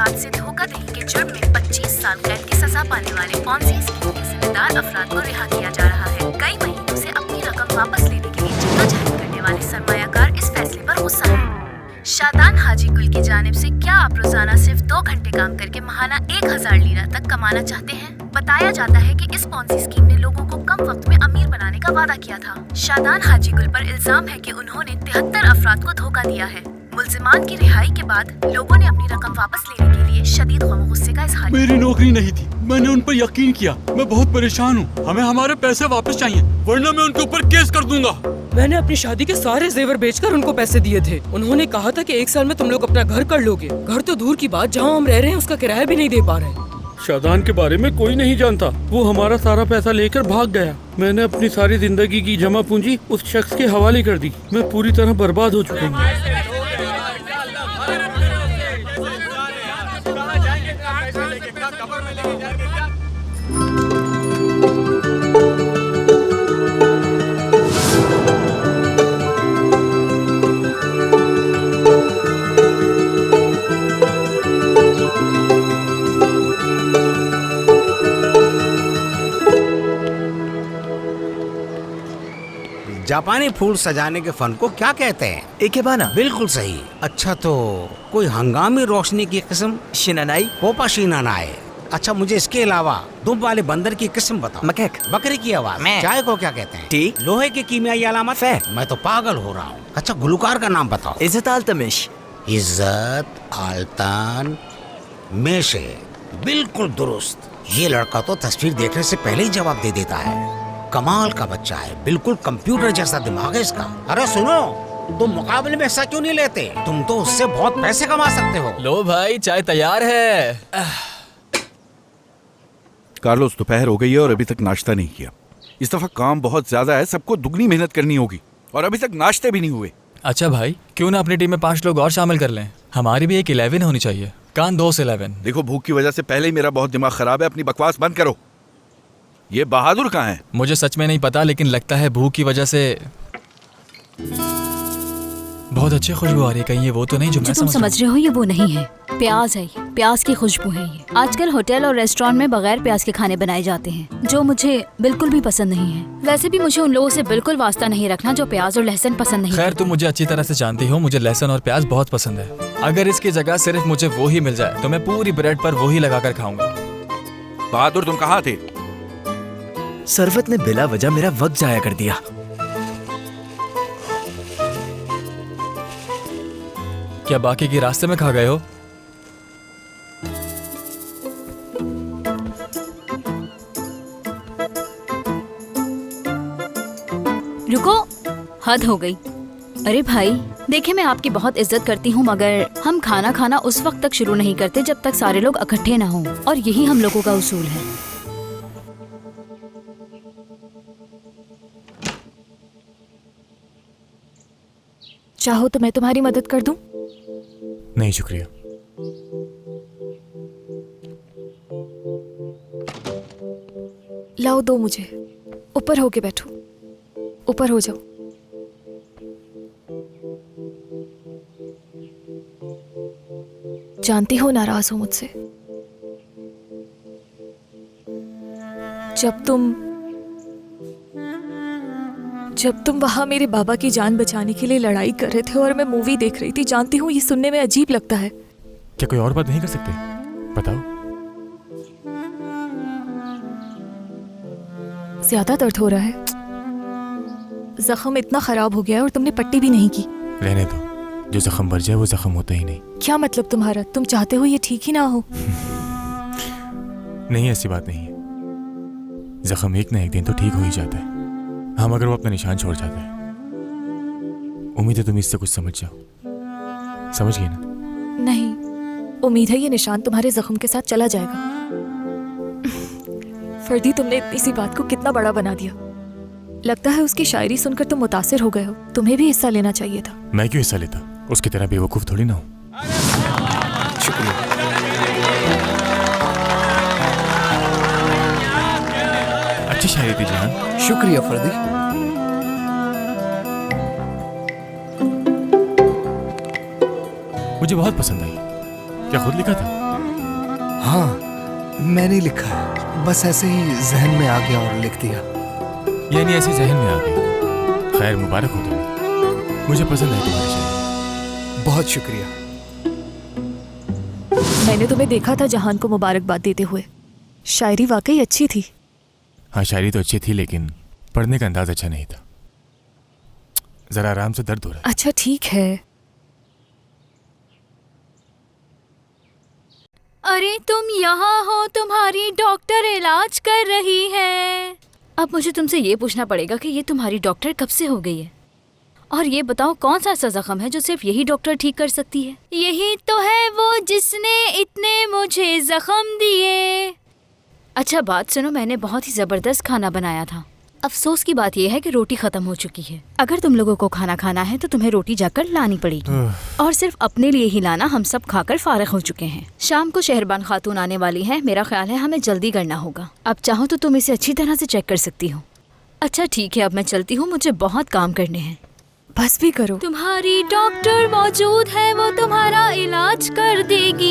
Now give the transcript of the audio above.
अफराद से धोखाधड़ी के जुर्म में 25 साल कैद की सजा पाने वाले पॉन्जी स्कीम के जिम्मेदार अफराद को रिहा किया जा रहा है। कई महीनों से अपनी रकम वापस लेने के लिए जद्दोजहद करने वाले सरमायाकार इस फैसले पर गुस्सा है। शादान हाजी गुल की जानिब से क्या आप रोजाना सिर्फ 2 घंटे काम करके माहाना 1000 लीरा तक कमाना चाहते हैं? बताया जाता है कि इस पॉन्जी स्कीम ने लोगों को कम वक्त में अमीर बनाने का वादा किया था। शादान हाजी गुल पर इल्जाम है कि उन्होंने 73 अफराद को धोखा दिया है। मुल्जिमान की रिहाई के बाद लोगों ने अपनी रकम वापस लेने के लिए शदीद गम गुस्से का इजहार किया। मेरी नौकरी नहीं थी, मैंने उन पर यकीन किया। मैं बहुत परेशान हूँ। हमें हमारे पैसे वापस चाहिए, वरना मैं उनके ऊपर केस कर दूंगा। मैंने अपनी शादी के सारे जेवर बेचकर उनको पैसे दिए थे। उन्होंने कहा था कि 1 साल में तुम लोग अपना घर कर लोगे। घर तो दूर की बात, जहाँ हम रह रहे हैं उसका किराया भी नहीं दे पा रहे। शादान के बारे में कोई नहीं जानता। वो हमारा सारा पैसा लेकर भाग गया। मैंने अपनी सारी जिंदगी की जमा पूंजी उस शख्स के हवाले कर दी। मैं पूरी तरह बर्बाद हो चुका हूँ। जापानी फूल सजाने के फन को क्या कहते हैं? इकेबाना। बिल्कुल सही। अच्छा, तो कोई हंगामी रोशनी की किस्म? शिनानाई। पोपा शिनानाई। अच्छा, मुझे इसके अलावा दुम वाले बंदर की किस्म बताओ। मकैक। बकरी की आवाज। चाय को क्या कहते हैं? टी। लोहे की कीमियाई अलामत? फे। मैं तो पागल हो रहा हूँ। अच्छा, गुलकार का नाम बताओ। इज्जत आल्तमिश। इज्जत आल्तान मेशे। बिल्कुल दुरुस्त। ये लड़का तो तस्वीर देखने से पहले ही जवाब दे देता है। कमाल का बच्चा है, बिल्कुल कंप्यूटर जैसा दिमाग है इसका। अरे सुनो, तुम मुकाबले में हिस्सा क्यों नहीं लेते? तुम तो उससे बहुत पैसे कमा सकते हो। लो भाई, चाय तैयार है। कार्लोस, दोपहर हो गई है और अभी तक नाश्ता नहीं किया। इस दफा काम बहुत ज्यादा है, सबको दुगनी मेहनत करनी होगी और अभी तक नाश्ते भी नहीं हुए। अच्छा भाई, क्यों ना अपनी टीम में 5 लोग और शामिल कर लें? हमारी भी एक 11 होनी चाहिए। कान 2 से 11। देखो, भूख की वजह से पहले ही मेरा बहुत दिमाग खराब है। अपनी बकवास बंद करो। ये बहादुर कहाँ है? मुझे सच में नहीं पता, लेकिन लगता है भूख की वजह से बहुत अच्छी खुशबू आ रही है। कहीं ये वो तो नहीं जो मैं तुम समझ रहे हो? ये वो नहीं है, प्याज है। ये प्याज की खुशबू है। ये आजकल होटल और रेस्टोरेंट में बगैर प्याज के खाने बनाए जाते हैं, जो मुझे बिल्कुल भी पसंद नहीं है। वैसे भी मुझे उन लोगों से बिल्कुल वास्ता नहीं रखना जो प्याज और लहसुन पसंद नहीं। खैर, तुम मुझे अच्छी तरह से जानती हो, मुझे लहसुन और प्याज बहुत पसंद है। अगर इसकी जगह सिर्फ मुझे वो ही मिल जाए तो मैं पूरी ब्रेड पर वो ही लगाकर खाऊंगा। बहादुर, तुम कहाँ थे? सरवत ने बिला वजह मेरा वक्त जाया कर दिया। क्या बाकी के रास्ते में खा गए हो? रुको, हद हो गई। अरे भाई, देखे मैं आपकी बहुत इज्जत करती हूँ, मगर हम खाना खाना उस वक्त तक शुरू नहीं करते जब तक सारे लोग इकट्ठे ना हों, और यही हम लोगों का उसूल है। चाहो तो मैं तुम्हारी मदद कर दूं? नहीं शुक्रिया। लाओ, दो मुझे। ऊपर होके बैठो, ऊपर हो जाओ। जानती हो नाराज हो मुझसे। जब तुम वहां मेरे बाबा की जान बचाने के लिए लड़ाई कर रहे थे और मैं मूवी देख रही थी, जानती हूँ ये सुनने में अजीब लगता है। क्या कोई और बात नहीं कर सकते? बताओ। ज्यादा दर्द हो रहा है? जख्म इतना खराब हो गया है और तुमने पट्टी भी नहीं की। रहने दो, जो जख्म भर जाए वो जख्म होता ही नहीं। क्या मतलब तुम्हारा? तुम चाहते हो ये ठीक ही ना हो? नहीं, ऐसी बात नहीं है। जख्म एक ना एक दिन तो ठीक हो ही जाता है, हम अगर वो अपना निशान छोड़ जाता है। उम्मीद है तुम इससे कुछ समझ जाओ। समझ गई ना? नहीं, उम्मीद है ये निशान तुम्हारे जख्म के साथ चला जाएगा। फर्दी, तुमने इतनी सी बात को कितना बड़ा बना दिया। लगता है उसकी शायरी सुनकर तुम मुतासिर हो गए हो। तुम्हें भी हिस्सा लेना चाहिए था। मैं क्यों हिस्सा लेता? उसकी तरह बेवकूफ थोड़ी ना हूँ। शुक्रिया। अच्छी शायरी थी जान। शुक्रिया फर्दी। मुझे बहुत पसंद आई। क्या खुद लिखा था? हाँ, मैंने लिखा है, बस ऐसे ही जहन में आ गया और लिख दिया। यानी ऐसी जहन में आ गई। खैर मुबारक हो तुम्हें, मुझे पसंद है तुम्हारी शायरी। बहुत शुक्रिया। मैंने तुम्हें देखा था जहान को मुबारकबाद देते हुए। शायरी वाकई अच्छी थी। हाँ शायरी तो अच्छी थी, लेकिन पढ़ने का अंदाज अच्छा नहीं था। जरा आराम से, दर्द हो रहा है। अच्छा ठीक है। अरे तुम यहाँ हो, तुम्हारी डॉक्टर इलाज कर रही है। अब मुझे तुमसे ये पूछना पड़ेगा कि ये तुम्हारी डॉक्टर कब से हो गई है, और ये बताओ कौन सा ऐसा जख्म है जो सिर्फ यही डॉक्टर ठीक कर सकती है। यही तो है वो जिसने इतने मुझे जख्म दिए। अच्छा बात सुनो, मैंने बहुत ही जबरदस्त खाना बनाया था। अफसोस की बात यह है कि रोटी खत्म हो चुकी है। अगर तुम लोगों को खाना खाना है तो तुम्हें रोटी जाकर लानी पड़ेगी, और सिर्फ अपने लिए ही लाना। हम सब खाकर फारिग हो चुके हैं। शाम को शहरबान खातून आने वाली है। मेरा ख्याल है हमें जल्दी करना होगा। अब चाहो तो तुम इसे अच्छी तरह से चेक कर सकती हो। अच्छा ठीक है, अब मैं चलती हूँ, मुझे बहुत काम करने हैं। बस भी करो। तुम्हारी डॉक्टर मौजूद है, वो तुम्हारा इलाज कर देगी।